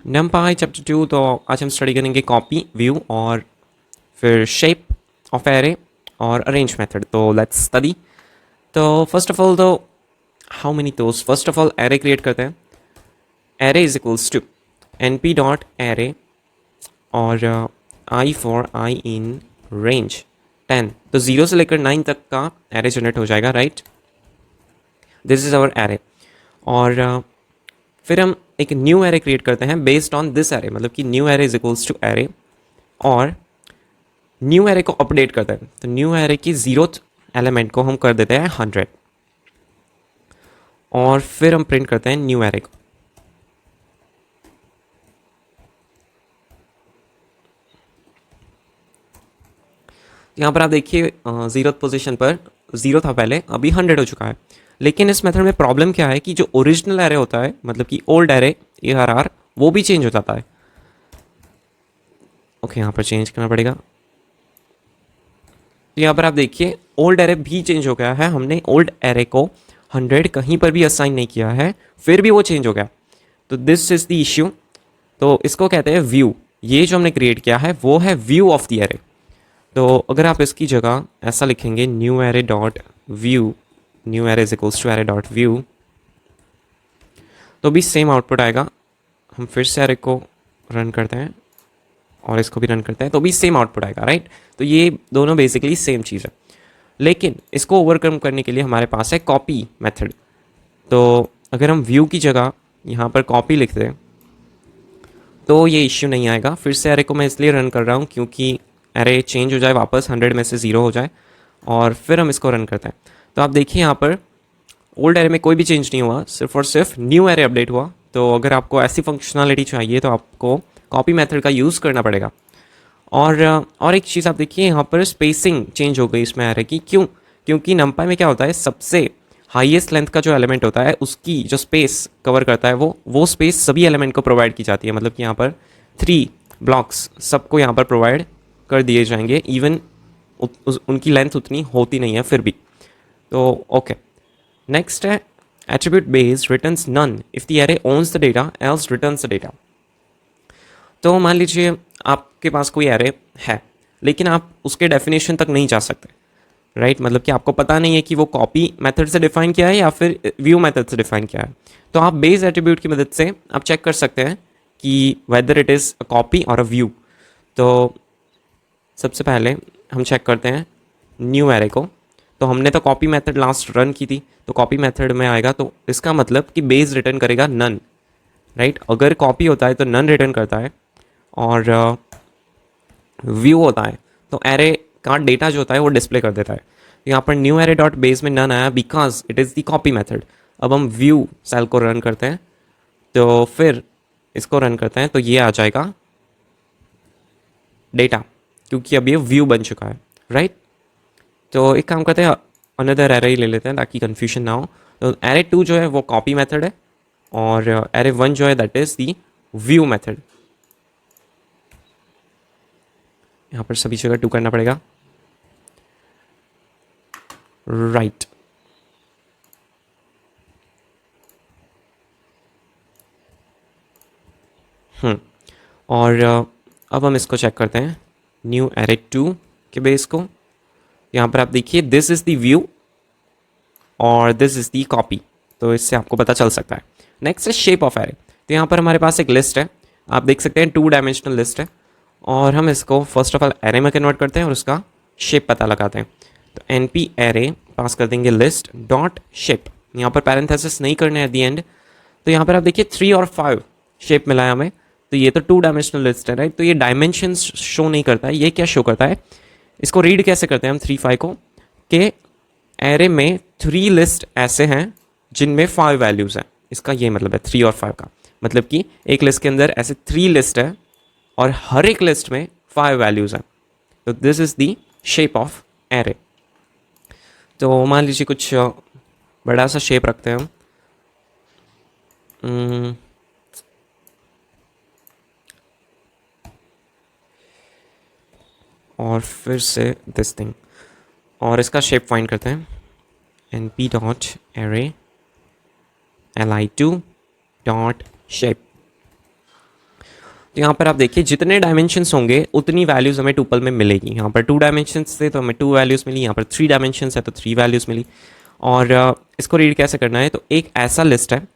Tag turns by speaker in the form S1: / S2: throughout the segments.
S1: NumPy chapter 2। तो आज हम स्टडी करेंगे कॉपी, व्यू और फिर शेप ऑफ एरे और अरेंज मेथड। तो लेट्स स्टडी। तो फर्स्ट ऑफ ऑल, तो how many toes, first of all array create करते हैं। Array is equals to np dot array और I for I in range 10। तो 0 से लेकर 9 तक का एरे जनरेट हो जाएगा, right. This is our array. और फिर हम एक न्यू एरे क्रिएट करते हैं बेस्ड ऑन दिस एरे, मतलब कि new array is equals to array, और न्यू एरे को अपडेट करते हैं। तो न्यू एरे की 0th एलिमेंट को हम कर देते हैं 100 और फिर हम प्रिंट करते हैं न्यू एरे को। यहाँ पर आप देखिए 0th पोजीशन पर 0 था पहले, अभी 100 हो चुका है। लेकिन इस मेथड में प्रॉब्लम क्या है कि जो ओरिजिनल एरे होता है, मतलब कि ओल्ड एरे ARR, वो भी चेंज हो जाता है। ओके, यहाँ पर चेंज करना पड़ेगा। तो यहाँ पर आप देखिए ओल्ड एरे भी चेंज हो गया है। हमने ओल्ड एरे को 100 कहीं पर भी असाइन नहीं किया है, फिर भी वो चेंज हो गया। तो दिस इज द इश्यू। तो इसको कहते हैं व्यू। ये जो हमने क्रिएट किया है वो है व्यू ऑफ द एरे। तो अगर आप इसकी जगह ऐसा लिखेंगे new array dot view, new array is equals to array dot view, तो भी सेम आउटपुट आएगा। हम फिर से एरे को रन करते हैं और इसको भी रन करते हैं, तो भी सेम आउटपुट आएगा, राइट। तो ये दोनों बेसिकली सेम चीज़ है। लेकिन इसको ओवरकम करने के लिए हमारे पास है कॉपी मेथड। तो अगर हम व्यू की जगह यहाँ पर कॉपी लिख दें तो ये इश्यू नहीं आएगा। फिर से एरे को मैं इसलिए रन कर रहा हूँ क्योंकि एरे चेंज हो जाए, वापस 100 में से 0 हो जाए, और फिर हम इसको रन करते हैं। तो आप देखिए यहाँ पर ओल्ड एरे में कोई भी चेंज नहीं हुआ, सिर्फ और सिर्फ न्यू एरे अपडेट हुआ। तो अगर आपको ऐसी फंक्शनलिटी चाहिए तो आपको कॉपी मेथड का यूज़ करना पड़ेगा। और एक चीज़ आप देखिए, यहाँ पर स्पेसिंग चेंज हो गई इसमें एरे की। क्यों? क्योंकि नंपाई में क्या होता है, सबसे हाईएस्ट लेंथ का जो एलिमेंट होता है उसकी जो स्पेस कवर करता है वो स्पेस सभी एलिमेंट को प्रोवाइड की जाती है। मतलब कि यहाँ पर 3 ब्लॉक्स सबको यहाँ पर प्रोवाइड कर दिए जाएंगे, इवन उनकी लेंथ उतनी होती नहीं है फिर भी। तो ओके, नेक्स्ट है attribute based returns none if the array owns the data else returns the data. तो मान लीजिए आपके पास कोई एरे है लेकिन आप उसके डेफिनेशन तक नहीं जा सकते, राइट। मतलब कि आपको पता नहीं है कि वो कॉपी मेथड से डिफाइन किया है या फिर व्यू मेथड से डिफाइन किया है। तो आप बेस एट्रीब्यूट की मदद से आप चेक कर सकते हैं कि whether it is a copy और अ व्यू। तो सबसे पहले हम चेक करते हैं न्यू एरे को। तो हमने तो कॉपी मेथड लास्ट रन की थी, तो कॉपी मेथड में आएगा, तो इसका मतलब कि बेस रिटर्न करेगा नन, राइट। अगर कॉपी होता है तो नन रिटर्न करता है, और व्यू होता है तो एरे का डेटा जो होता है वो डिस्प्ले कर देता है। यहाँ पर न्यू एरे डॉट बेस में नन आया because it is the copy method. अब हम व्यू सेल को रन करते हैं, तो फिर इसको रन करते हैं तो ये आ जाएगा डेटा, क्योंकि अब ये व्यू बन चुका है, राइट। तो एक काम करते हैं, अनदर एरे ही ले लेते हैं ताकि कन्फ्यूजन ना हो। तो एरे 2 जो है वो कॉपी मेथड है, और एरे 1 जो है that is the view method. यहाँ पर सभी जगह 2 करना पड़ेगा, राइट। और अब हम इसको चेक करते हैं न्यू एरे 2 के बेस को। यहाँ पर आप देखिए दिस इज़ द व्यू और दिस इज़ द कॉपी, तो इससे आपको पता चल सकता है। नेक्स्ट है शेप ऑफ एरे। तो यहाँ पर हमारे पास एक लिस्ट है, आप देख सकते हैं 2 डायमेंशनल लिस्ट है, और हम इसको फर्स्ट ऑफ ऑल एरे में कन्वर्ट करते हैं और उसका शेप पता लगाते हैं। तो np एरे पास कर देंगे लिस्ट डॉट शेप। यहाँ पर पैरेंथेसिस नहीं करने एट दी एंड। तो यहाँ पर आप देखिए 3 और 5 शेप मिला है हमें। तो ये तो 2 डायमेंशनल लिस्ट है, राइट। तो ये डायमेंशंस शो नहीं करता है, ये क्या शो करता है, इसको रीड कैसे करते हैं हम 3 5 को, कि एरे में 3 लिस्ट ऐसे हैं जिनमें 5 वैल्यूज़ हैं। इसका ये मतलब है 3 और 5 का मतलब कि एक लिस्ट के अंदर ऐसे 3 लिस्ट है और हर एक लिस्ट में 5 वैल्यूज़ हैं। तो this is the shape of array. तो मान लीजिए कुछ बड़ा सा शेप रखते हैं हम, और फिर से दिस थिंग, और इसका शेप फाइंड करते हैं np dot array li2 dot shape. तो यहाँ पर आप देखिए जितने डायमेंशंस होंगे उतनी वैल्यूज़ हमें टुपल में मिलेगी। यहाँ पर 2 डायमेंशंस थे तो हमें 2 वैल्यूज़ मिली, यहाँ पर 3 डायमेंशंस है तो 3 वैल्यूज़ मिली। और इसको रीड कैसे करना है, तो एक ऐसा लिस्ट है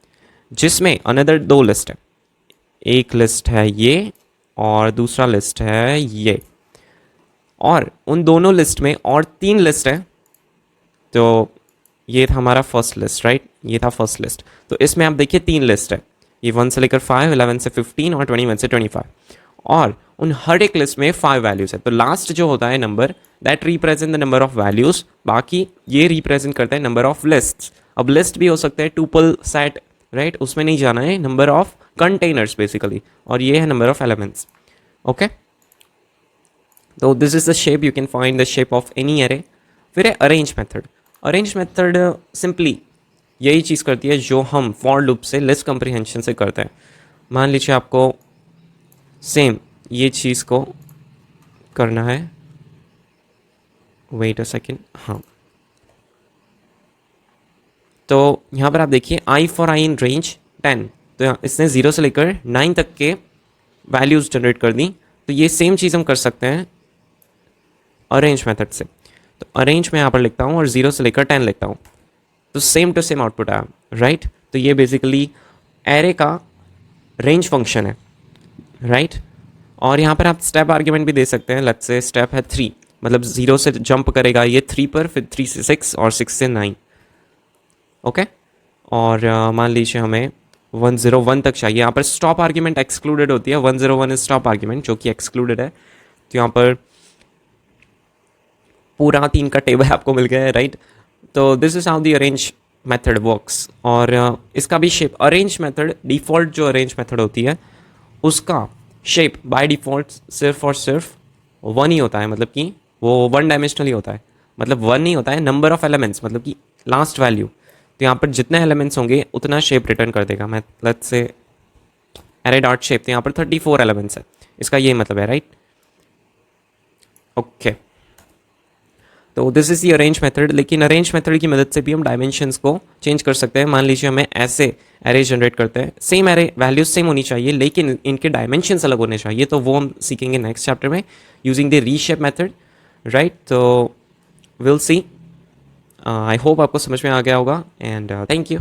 S1: जिसमें अनदर 2 लिस्ट है, एक लिस्ट है ये और दूसरा लिस्ट है ये, और उन दोनों लिस्ट में और 3 लिस्ट है। तो ये था हमारा फर्स्ट लिस्ट, राइट, ये था फर्स्ट लिस्ट। तो इसमें आप देखिए 3 लिस्ट है, ये 1 से लेकर 5, 11 से 15 और 21 से 25, और उन हर एक लिस्ट में 5 वैल्यूज़ है। तो लास्ट जो होता है number that represent the number of values, बाकी ये रिप्रेजेंट करता है नंबर ऑफ लिस्ट्स। अब लिस्ट भी हो सकता है टुपल सेट, राइट, उसमें नहीं जाना है, नंबर ऑफ कंटेनर्स बेसिकली, और ये है नंबर ऑफ एलिमेंट्स। ओके, तो this is the shape, you can find the shape of any array. फिर है arrange method. Arrange method simply यही चीज़ करती है जो हम फॉर लूप से लिस्ट कंप्रीहेंशन से करते हैं। मान लीजिए आपको सेम ये चीज़ को करना है, वेट अ सेकेंड, हाँ, तो यहाँ पर आप देखिए I for I in range 10, तो इसने 0 से लेकर 9 तक के वैल्यूज़ जनरेट कर दी। तो ये सेम चीज़ हम कर सकते हैं अरेंज मेथड से। तो अरेंज मैं यहाँ पर लिखता हूँ और 0 से लेकर 10 लिखता हूँ, तो सेम टू सेम आउटपुट आया, राइट। तो ये बेसिकली एरे का रेंज फंक्शन है, राइट। और यहाँ पर आप स्टेप आर्ग्यूमेंट भी दे सकते हैं। लेट्स से स्टेप है 3, मतलब 0 से जंप करेगा ये 3 पर, फिर 3 से 6 और 6 से 9। ओके, और मान लीजिए हमें 101 तक चाहिए। यहाँ पर स्टॉप आर्ग्यूमेंट एक्सक्लूडेड होती है, 101 इज स्टॉप आर्ग्यूमेंट जो कि एक्सक्लूडेड है। तो यहाँ पर पूरा 3 का टेबल आपको मिल गया है, राइट। तो this is how the arrange method works. और इसका भी शेप, अरेंज मेथड डिफ़ॉल्ट जो अरेंज मेथड होती है उसका शेप बाय डिफ़ॉल्ट सिर्फ और सिर्फ 1 ही होता है, मतलब कि वो 1 डायमेंशनल ही होता है, मतलब 1 नहीं होता है, नंबर ऑफ एलिमेंट्स, मतलब कि लास्ट वैल्यू। तो यहाँ पर जितने एलिमेंट्स होंगे उतना शेप रिटर्न कर देगा। मैं let's say array dot shape, तो यहाँ पर 34 एलिमेंट्स है, इसका ये मतलब है, राइट। ओके, तो this is the arrange method. लेकिन अरेंज मेथड की मदद से भी हम डायमेंशंस को चेंज कर सकते हैं। मान लीजिए हमें ऐसे एरे जनरेट करते हैं, सेम एरे वैल्यूज सेम होनी चाहिए लेकिन इनके डायमेंशंस अलग होने चाहिए, तो वो हम सीखेंगे नेक्स्ट चैप्टर में using the reshape method, right. तो विल सी, आई होप आपको समझ में आ गया होगा, एंड थैंक यू।